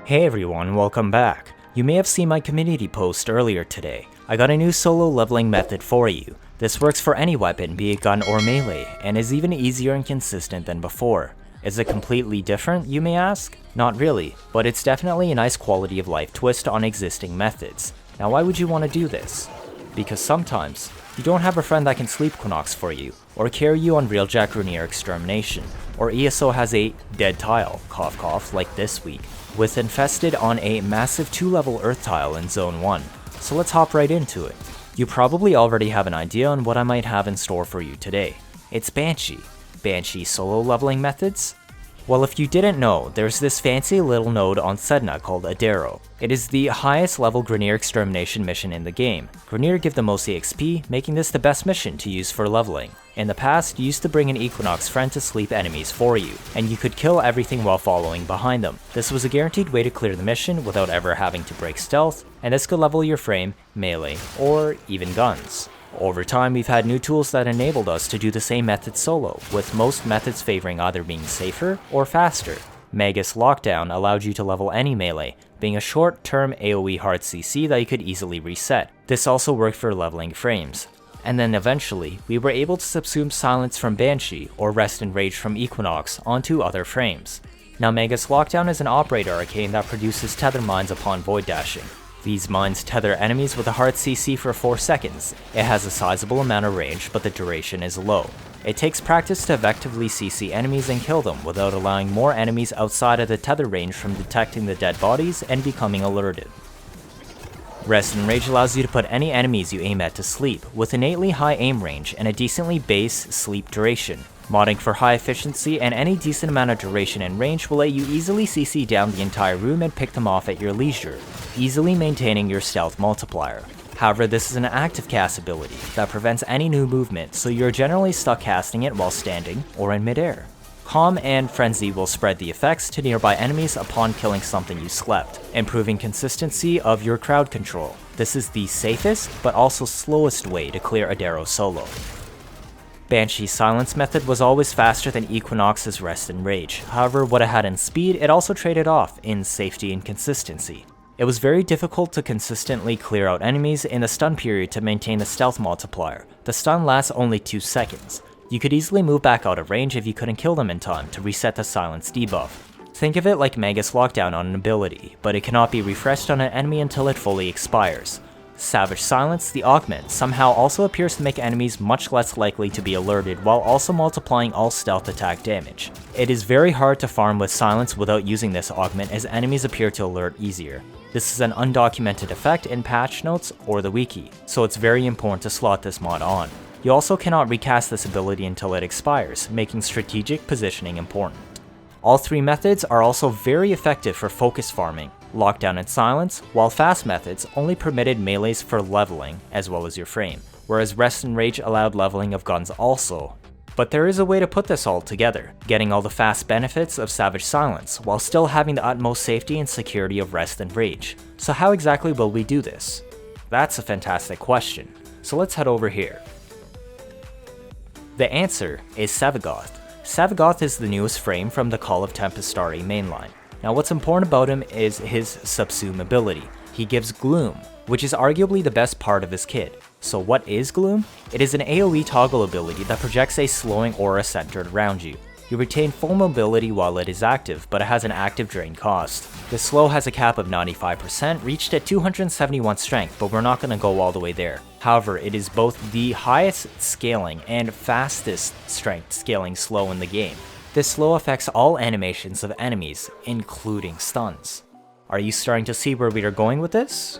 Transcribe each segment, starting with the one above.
Hey everyone, welcome back. You may have seen my community post earlier today. I got a new solo leveling method for you. This works for any weapon, be it gun or melee, and is even easier and consistent than before. Is it completely different, you may ask? Not really, but it's definitely a nice quality of life twist on existing methods. Now why would you want to do this? Because sometimes, you don't have a friend that can Sleepquinox for you, or carry you on Railjack Grineer Extermination, or ESO has a dead tile, cough cough, like this week, with Infested on a massive 2-level earth tile in Zone 1. So let's hop right into it. You probably already have an idea on what I might have in store for you today. It's Banshee. Banshee solo leveling methods? Well, if you didn't know, there's this fancy little node on Sedna called Adero. It is the highest level Grineer Extermination mission in the game. Grineer give the most EXP, making this the best mission to use for leveling. In the past, you used to bring an Equinox friend to sleep enemies for you, and you could kill everything while following behind them. This was a guaranteed way to clear the mission without ever having to break stealth, and this could level your frame, melee, or even guns. Over time, we've had new tools that enabled us to do the same method solo, with most methods favoring either being safer or faster. Magus Lockdown allowed you to level any melee, being a short-term AoE hard CC that you could easily reset. This also worked for leveling frames. And then eventually, we were able to subsume silence from Banshee or rest and rage from Equinox onto other frames. Now Magus Lockdown is an operator arcane that produces tether mines upon void dashing. These mines tether enemies with a hard CC for 4 seconds. It has a sizable amount of range, but the duration is low. It takes practice to effectively CC enemies and kill them without allowing more enemies outside of the tether range from detecting the dead bodies and becoming alerted. Rest and Rage allows you to put any enemies you aim at to sleep, with innately high aim range and a decently base sleep duration. Modding for high efficiency and any decent amount of duration and range will let you easily CC down the entire room and pick them off at your leisure, easily maintaining your stealth multiplier. However, this is an active cast ability that prevents any new movement, so you're generally stuck casting it while standing or in midair. Calm and Frenzy will spread the effects to nearby enemies upon killing something you slept, improving consistency of your crowd control. This is the safest, but also slowest way to clear Adero solo. Banshee's silence method was always faster than Equinox's Rest and Rage. However, what it had in speed, it also traded off in safety and consistency. It was very difficult to consistently clear out enemies in the stun period to maintain the stealth multiplier. The stun lasts only 2 seconds. You could easily move back out of range if you couldn't kill them in time to reset the silence debuff. Think of it like Magus Lockdown on an ability, but it cannot be refreshed on an enemy until it fully expires. Savage Silence, the augment, somehow also appears to make enemies much less likely to be alerted while also multiplying all stealth attack damage. It is very hard to farm with Silence without using this augment as enemies appear to alert easier. This is an undocumented effect in patch notes or the wiki, so it's very important to slot this mod on. You also cannot recast this ability until it expires, making strategic positioning important. All 3 methods are also very effective for focus farming, Lockdown and Silence, while fast methods only permitted melees for leveling as well as your frame, whereas Rest and Rage allowed leveling of guns also. But there is a way to put this all together, getting all the fast benefits of Savage Silence while still having the utmost safety and security of Rest and Rage. So how exactly will we do this? That's a fantastic question, so let's head over here. The answer is Sevagoth. Sevagoth is the newest frame from the Call of Tempestarii mainline. Now what's important about him is his subsume ability. He gives Gloom, which is arguably the best part of his kit. So what is Gloom? It is an AoE toggle ability that projects a slowing aura centered around you. You retain full mobility while it is active, but it has an active drain cost. The slow has a cap of 95%, reached at 271 strength, but we're not going to go all the way there. However, it is both the highest scaling and fastest strength scaling slow in the game. This slow affects all animations of enemies, including stuns. Are you starting to see where we are going with this?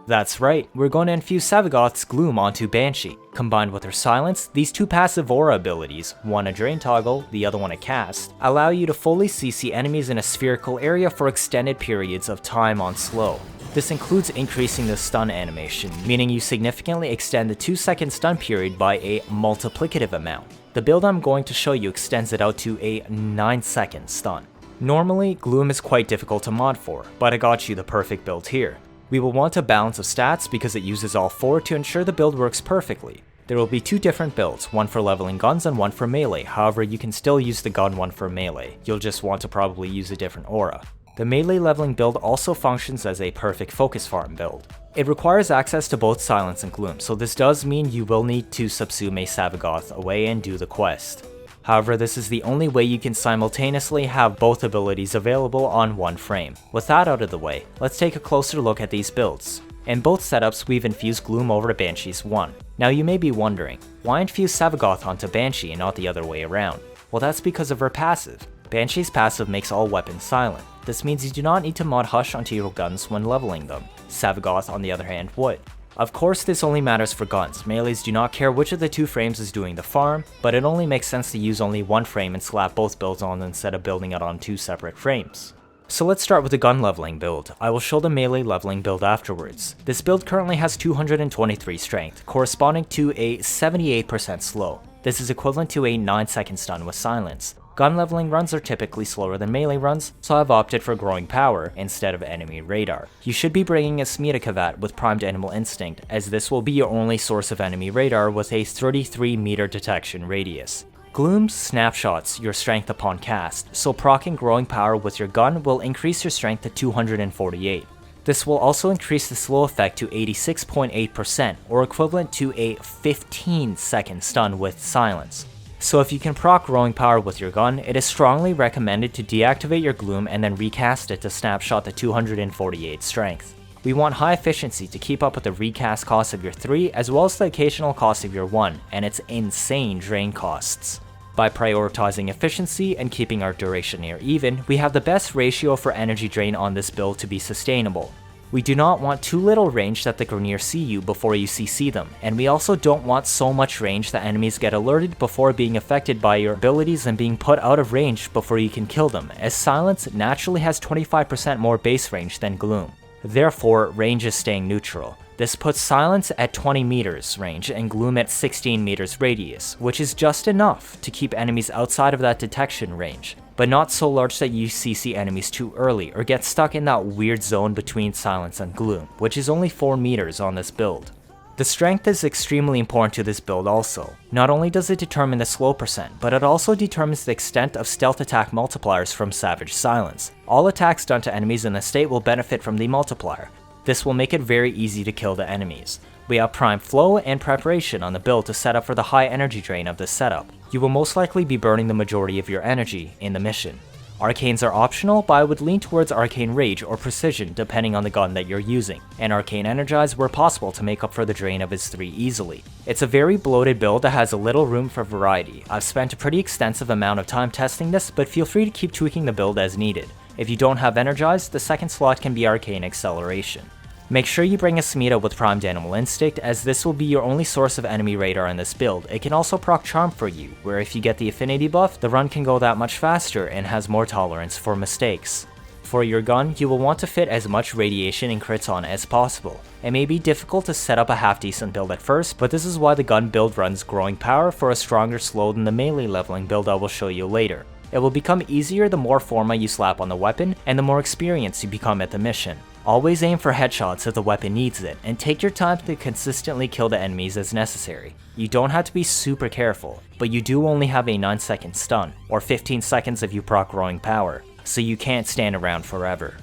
That's right, we're going to infuse Sevagoth's Gloom onto Banshee. Combined with her Silence, these 2 passive aura abilities, one a drain toggle, the other one a cast, allow you to fully CC enemies in a spherical area for extended periods of time on slow. This includes increasing the stun animation, meaning you significantly extend the 2-second stun period by a multiplicative amount. The build I'm going to show you extends it out to a 9-second stun. Normally, Gloom is quite difficult to mod for, but I got you the perfect build here. We will want a balance of stats because it uses all 4 to ensure the build works perfectly. There will be 2 different builds, one for leveling guns and one for melee, however you can still use the gun one for melee, you'll just want to probably use a different aura. The melee leveling build also functions as a perfect focus farm build. It requires access to both Silence and Gloom, so this does mean you will need to subsume a Sevagoth away and do the quest. However, this is the only way you can simultaneously have both abilities available on one frame. With that out of the way, let's take a closer look at these builds. In both setups, we've infused Gloom over to Banshee's 1. Now you may be wondering, why infuse Sevagoth onto Banshee and not the other way around? Well, that's because of her passive. Banshee's passive makes all weapons silent. This means you do not need to mod Hush onto your guns when leveling them. Sevagoth, on the other hand, would. Of course, this only matters for guns. Melees do not care which of the two frames is doing the farm, but it only makes sense to use only one frame and slap both builds on instead of building it on two separate frames. So let's start with the gun leveling build. I will show the melee leveling build afterwards. This build currently has 223 strength, corresponding to a 78% slow. This is equivalent to a 9-second stun with silence. Gun leveling runs are typically slower than melee runs, so I've opted for growing power instead of enemy radar. You should be bringing a Smearkavat with primed animal instinct, as this will be your only source of enemy radar with a 33 meter detection radius. Gloom snapshots your strength upon cast, so proccing growing power with your gun will increase your strength to 248. This will also increase the slow effect to 86.8%, or equivalent to a 15-second stun with silence. So if you can proc growing power with your gun, it is strongly recommended to deactivate your Gloom and then recast it to snapshot the 248 strength. We want high efficiency to keep up with the recast cost of your 3 as well as the occasional cost of your 1 and its insane drain costs. By prioritizing efficiency and keeping our duration near even, we have the best ratio for energy drain on this build to be sustainable. We do not want too little range that the Grineer see you before you CC them, and we also don't want so much range that enemies get alerted before being affected by your abilities and being put out of range before you can kill them, as Silence naturally has 25% more base range than Gloom. Therefore, range is staying neutral. This puts Silence at 20 meters range and Gloom at 16 meters radius, which is just enough to keep enemies outside of that detection range, but not so large that you CC enemies too early or get stuck in that weird zone between Silence and Gloom, which is only 4 meters on this build. The strength is extremely important to this build also. Not only does it determine the slow percent, but it also determines the extent of stealth attack multipliers from Savage Silence. All attacks done to enemies in the state will benefit from the multiplier. This will make it very easy to kill the enemies. We have Prime Flow and Preparation on the build to set up for the high energy drain of this setup. You will most likely be burning the majority of your energy in the mission. Arcanes are optional, but I would lean towards Arcane Rage or Precision depending on the gun that you're using, and Arcane Energize where possible to make up for the drain of his 3 easily. It's a very bloated build that has a little room for variety. I've spent a pretty extensive amount of time testing this, but feel free to keep tweaking the build as needed. If you don't have Energize, the second slot can be Arcane Acceleration. Make sure you bring a Smearka with primed Animal Instinct, as this will be your only source of enemy radar in this build. It can also proc Charm for you, where if you get the affinity buff, the run can go that much faster and has more tolerance for mistakes. For your gun, you will want to fit as much radiation and crits on as possible. It may be difficult to set up a half decent build at first, but this is why the gun build runs growing power for a stronger slow than the melee leveling build I will show you later. It will become easier the more forma you slap on the weapon and the more experienced you become at the mission. Always aim for headshots if the weapon needs it, and take your time to consistently kill the enemies as necessary. You don't have to be super careful, but you do only have a 9-second stun, or 15 seconds if you proc growing power, so you can't stand around forever.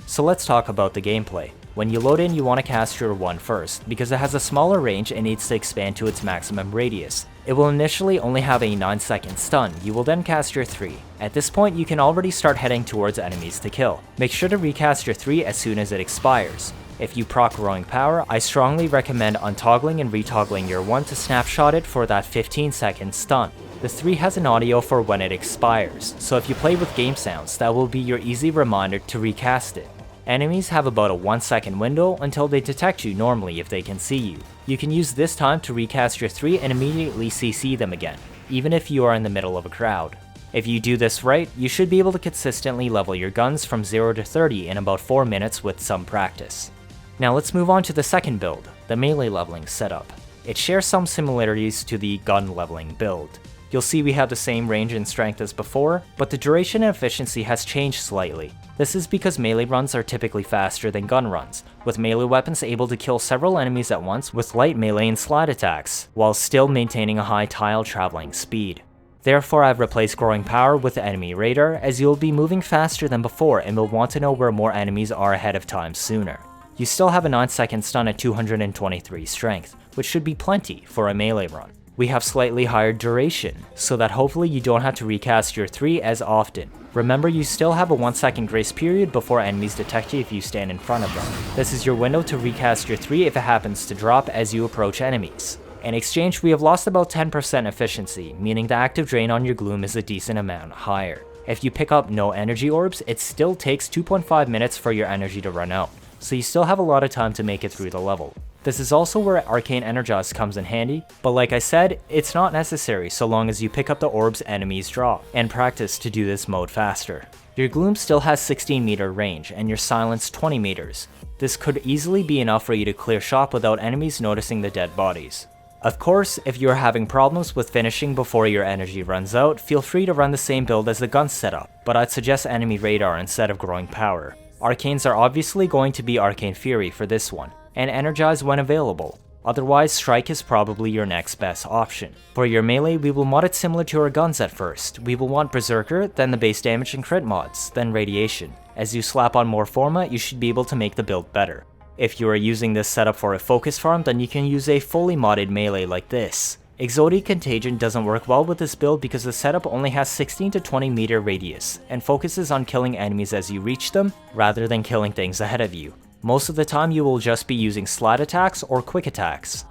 So let's talk about the gameplay. When you load in, you want to cast your 1 first, because it has a smaller range and needs to expand to its maximum radius. It will initially only have a 9-second stun. You will then cast your 3. At this point, you can already start heading towards enemies to kill. Make sure to recast your 3 as soon as it expires. If you proc growing power, I strongly recommend untoggling and retoggling your 1 to snapshot it for that 15-second stun. The 3 has an audio for when it expires, so if you play with game sounds, that will be your easy reminder to recast it. Enemies have about a 1-second window until they detect you normally if they can see you. You can use this time to recast your 3 and immediately CC them again, even if you are in the middle of a crowd. If you do this right, you should be able to consistently level your guns from 0 to 30 in about 4 minutes with some practice. Now let's move on to the second build, the melee leveling setup. It shares some similarities to the gun leveling build. You'll see we have the same range and strength as before, but the duration and efficiency has changed slightly. This is because melee runs are typically faster than gun runs, with melee weapons able to kill several enemies at once with light melee and slide attacks, while still maintaining a high tile traveling speed. Therefore, I've replaced growing power with enemy radar, as you'll be moving faster than before and will want to know where more enemies are ahead of time sooner. You still have a 9-second stun at 223 strength, which should be plenty for a melee run. We have slightly higher duration, so that hopefully you don't have to recast your 3 as often. Remember, you still have a 1-second grace period before enemies detect you if you stand in front of them. This is your window to recast your 3 if it happens to drop as you approach enemies. In exchange, we have lost about 10% efficiency, meaning the active drain on your gloom is a decent amount higher. If you pick up no energy orbs, it still takes 2.5 minutes for your energy to run out, so you still have a lot of time to make it through the level. This is also where Arcane Energize comes in handy, but like I said, it's not necessary so long as you pick up the orbs enemies drop, and practice to do this mode faster. Your gloom still has 16 meter range, and your silence 20 meters. This could easily be enough for you to clear shop without enemies noticing the dead bodies. Of course, if you are having problems with finishing before your energy runs out, feel free to run the same build as the gun setup, but I'd suggest enemy radar instead of growing power. Arcanes are obviously going to be Arcane Fury for this one, and Energize when available. Otherwise, Strike is probably your next best option. For your melee, we will mod it similar to our guns at first. We will want Berserker, then the base damage and crit mods, then Radiation. As you slap on more format, you should be able to make the build better. If you are using this setup for a focus farm, then you can use a fully modded melee like this. Exotic Contagion doesn't work well with this build because the setup only has 16 to 20 meter radius, and focuses on killing enemies as you reach them, rather than killing things ahead of you. Most of the time you will just be using slide attacks or quick attacks.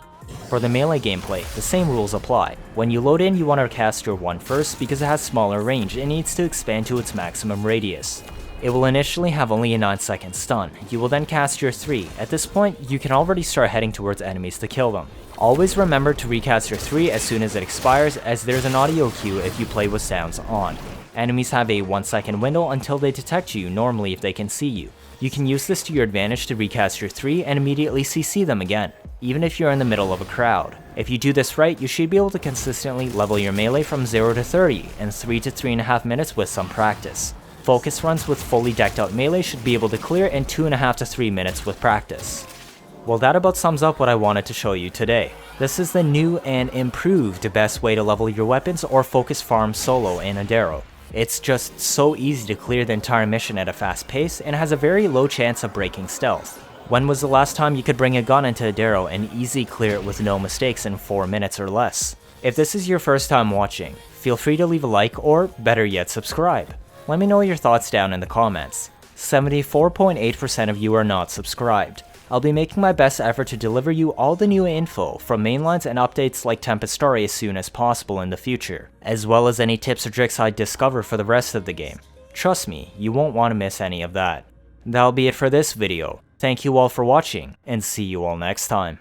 For the melee gameplay, the same rules apply. When you load in, you want to cast your 1 first because it has smaller range and needs to expand to its maximum radius. It will initially have only a 9-second stun. You will then cast your 3. At this point, you can already start heading towards enemies to kill them. Always remember to recast your 3 as soon as it expires, as there's an audio cue if you play with sounds on. Enemies have a 1-second window until they detect you, normally if they can see you. You can use this to your advantage to recast your 3 and immediately CC them again, even if you're in the middle of a crowd. If you do this right, you should be able to consistently level your melee from 0 to 30 in 3 to 3.5 minutes with some practice. Focus runs with fully decked out melee should be able to clear in 2.5 to 3 minutes with practice. Well, that about sums up what I wanted to show you today. This is the new and improved best way to level your weapons or focus farm solo in Adaro. It's just so easy to clear the entire mission at a fast pace and has a very low chance of breaking stealth. When was the last time you could bring a gun into Adaro and easily clear it with no mistakes in 4 minutes or less? If this is your first time watching, feel free to leave a like or, better yet, subscribe. Let me know your thoughts down in the comments. 74.8% of you are not subscribed. I'll be making my best effort to deliver you all the new info from mainlines and updates like Tempestarii as soon as possible in the future, as well as any tips or tricks I discover for the rest of the game. Trust me, you won't want to miss any of that. That'll be it for this video. Thank you all for watching, and see you all next time.